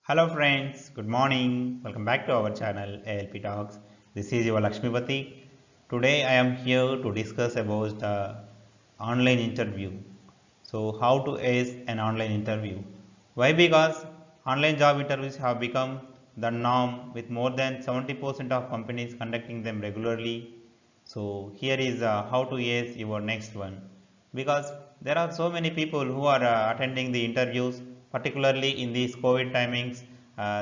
Hello friends, good morning. Welcome back to our channel ALP Talks. This is your Lakshmipati. Today I am here to discuss about online interview. So how to ace an online interview. Why? Because online job interviews have become the norm with more than 70% of companies conducting them regularly. So here is how to ace your next one, because there are so many people who are attending the interviews, particularly in these COVID timings.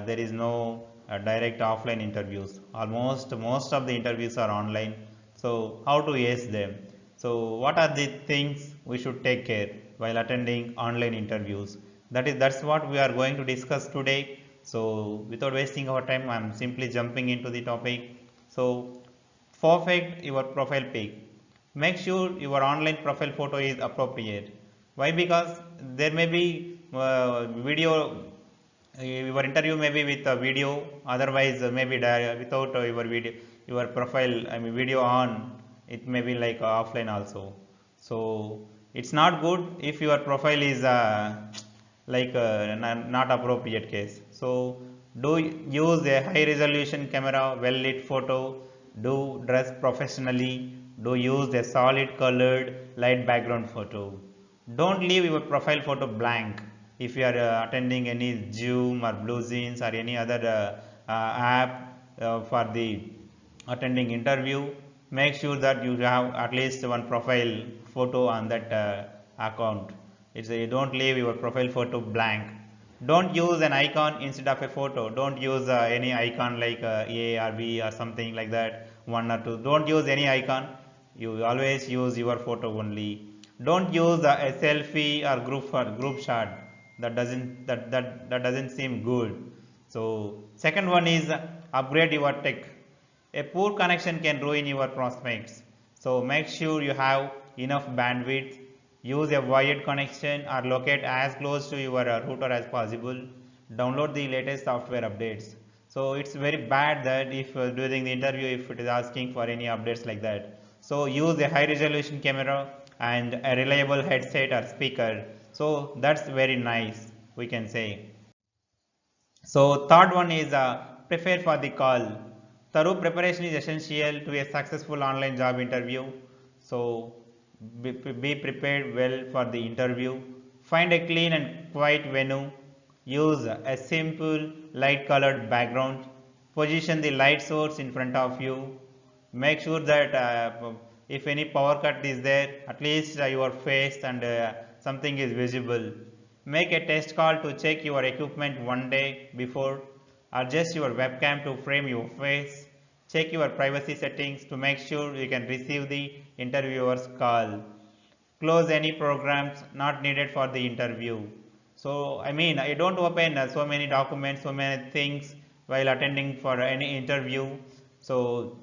There is no direct offline interviews. Almost most of the interviews are online. So how to ace them? So what are the things we should take care while attending online interviews? That's what we are going to discuss today. So without wasting our time, I am simply jumping into the topic. So perfect your profile pic. Make sure your online profile photo is appropriate. Why? Because there may be video, your interview may be with a video, otherwise maybe without your video, your profile, I mean video on, it may be like offline also. So it's not good if your profile is like not appropriate case. So do use a high resolution camera, well lit photo, do dress professionally, do use a solid colored light background photo. Don't leave your profile photo blank. If you are attending any Zoom or BlueJeans or any other app for the attending interview, make sure that you have at least one profile photo on that account. You don't leave your profile photo blank. Don't use an icon instead of a photo. Don't use any icon like A or B or something like that, one or two. Don't use any icon. You always use your photo only. Don't use a selfie or group shot. That doesn't seem good. So second one is upgrade your tech. A poor connection can ruin your prospects. So make sure you have enough bandwidth. Use a wired connection or locate as close to your router as possible. Download the latest software updates. So it's very bad that if during the interview if it is asking for any updates like that. So use a high resolution camera and a reliable headset or speaker. So that's very nice, we can say. So third one is prepare for the call. Thorough preparation is essential to a successful online job interview. So be prepared well for the interview. Find a clean and quiet venue. Use a simple light colored background. Position the light source in front of you. Make sure that if any power cut is there, at least your face and something is visible. Make a test call to check your equipment one day before. Adjust your webcam to frame your face. Check your privacy settings to make sure you can receive the interviewer's call. Close any programs not needed for the interview. So I mean, I don't open so many documents, so many things while attending for any interview. So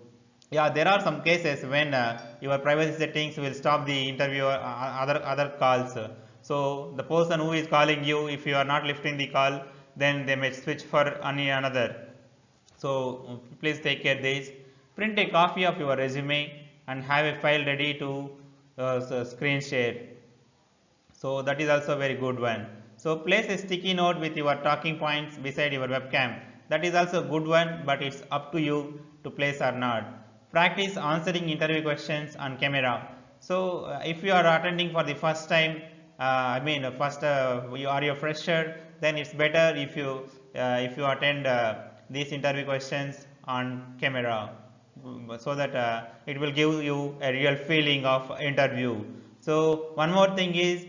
yeah, there are some cases when your privacy settings will stop the interview, other calls. So the person who is calling you, if you are not lifting the call, then they may switch for any another. So please take care this. Print a copy of your resume and have a file ready to screen share. So that is also a very good one. So place a sticky note with your talking points beside your webcam. That is also a good one, but it's up to you to place or not. Practice answering interview questions on camera. So if you are attending for the first time, I mean first you are your fresher, then it's better if you attend these interview questions on camera, so that it will give you a real feeling of interview. So one more thing is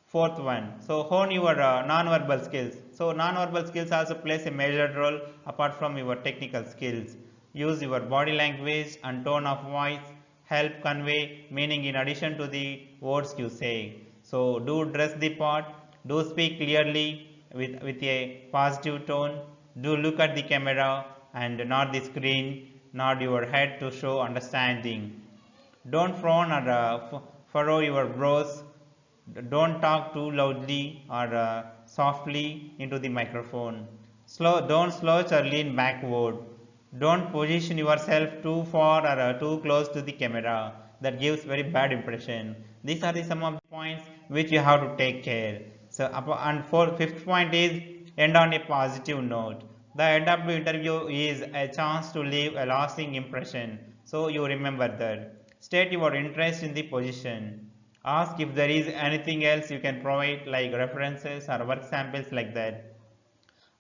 fourth one. So hone your non-verbal skills. So non-verbal skills also plays a major role apart from your technical skills. Use your body language and tone of voice help convey meaning in addition to the words you say. So do dress the part, do speak clearly with a positive tone, do look at the camera and not the screen, nod your head to show understanding. Don't frown or furrow your brows. Don't talk too loudly or softly into the microphone. Don't slouch or lean backward. Don't position yourself too far or too close to the camera. That gives very bad impression. These are some of the points which you have to take care. So and fifth point is end on a positive note. The end of the interview is a chance to leave a lasting impression. So you remember that. State your interest in the position. Ask if there is anything else you can provide, like references or work samples like that.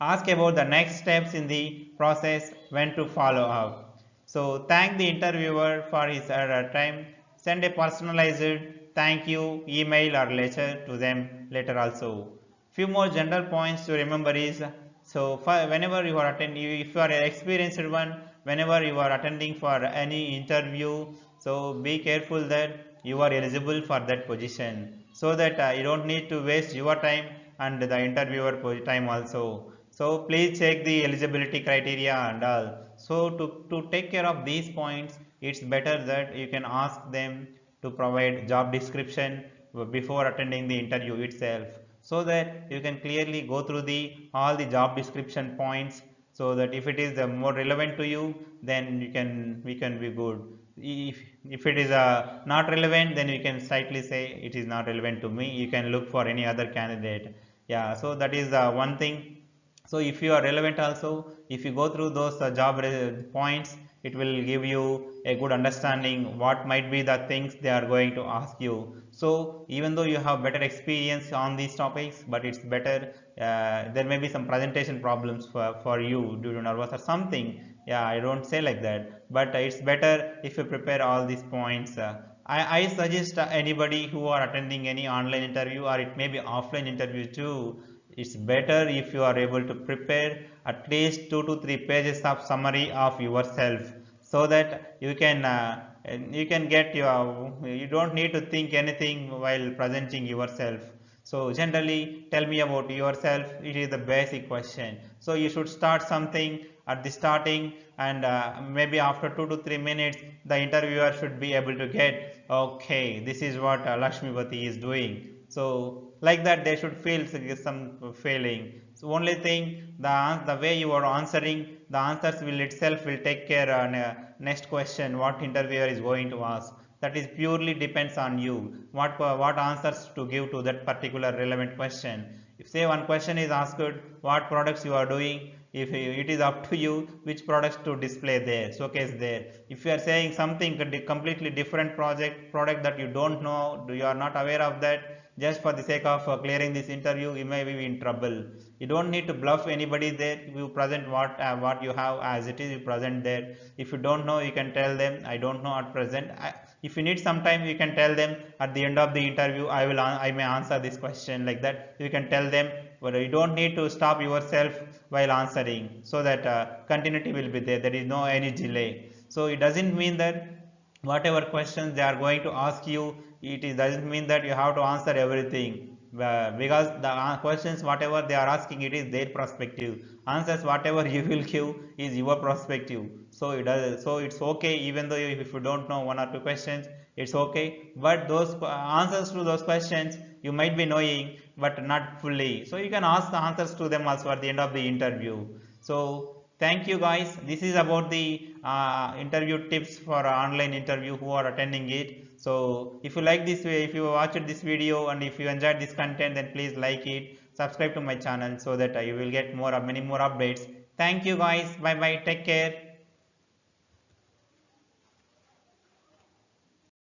Ask about the next steps in the process, when to follow up. So thank the interviewer for his time. Send a personalized thank you email or letter to them later also. Few more general points to remember is, so whenever you are attending, if you are an experienced one, whenever you are attending for any interview, so be careful that you are eligible for that position, so that you don't need to waste your time and the interviewer time also. So please check the eligibility criteria and all. So to take care of these points, it's better that you can ask them to provide job description before attending the interview itself, so that you can clearly go through the all the job description points, so that if it is more relevant to you, then we can be good. If it is not relevant, then we can slightly say it is not relevant to me, you can look for any other candidate. Yeah, so that is one thing. So if you are relevant also, if you go through those job points, it will give you a good understanding what might be the things they are going to ask you. So even though you have better experience on these topics, but it's better, there may be some presentation problems for you due to nervous or something. Yeah, I don't say like that, but it's better if you prepare all these points. I suggest anybody who are attending any online interview, or it may be offline interview too, it's better if you are able to prepare at least 2 to 3 pages of summary of yourself, so that you can get your, you don't need to think anything while presenting yourself. So generally tell me about yourself, it is the basic question. So you should start something at the starting, and maybe after 2 to 3 minutes the interviewer should be able to get, okay, this is what Lakshmipathy is doing. So like that they should feel some feeling. So only thing, the way you are answering, the answers will itself will take care on next question what interviewer is going to ask. That is purely depends on you, what answers to give to that particular relevant question. If say one question is asked, what products you are doing, if it is up to you which products to display there, showcase there. If you are saying something completely different product that you don't know, you are not aware of that, just for the sake of clearing this interview, you may be in trouble. You don't need to bluff anybody there, you present what you have as it is, you present there. If you don't know, you can tell them I don't know at present. If you need some time, you can tell them at the end of the interview, I may answer this question, like that you can tell them. But you don't need to stop yourself while answering, so that continuity will be there, there is no any delay. So it doesn't mean that whatever questions they are going to ask you, doesn't mean that you have to answer everything, because the questions whatever they are asking, it is their perspective. Answers whatever you will give is your perspective. So so it's okay, even though if you don't know 1 or 2 questions, it's okay, but those answers to those questions you might be knowing, but not fully. So you can ask the answers to them also at the end of the interview. So thank you guys, this is about the interview tips for online interview who are attending it. So if you like this way, if you watched this video and if you enjoyed this content, then please like it, subscribe to my channel, so that you will get many more updates. Thank you guys, bye bye, take care.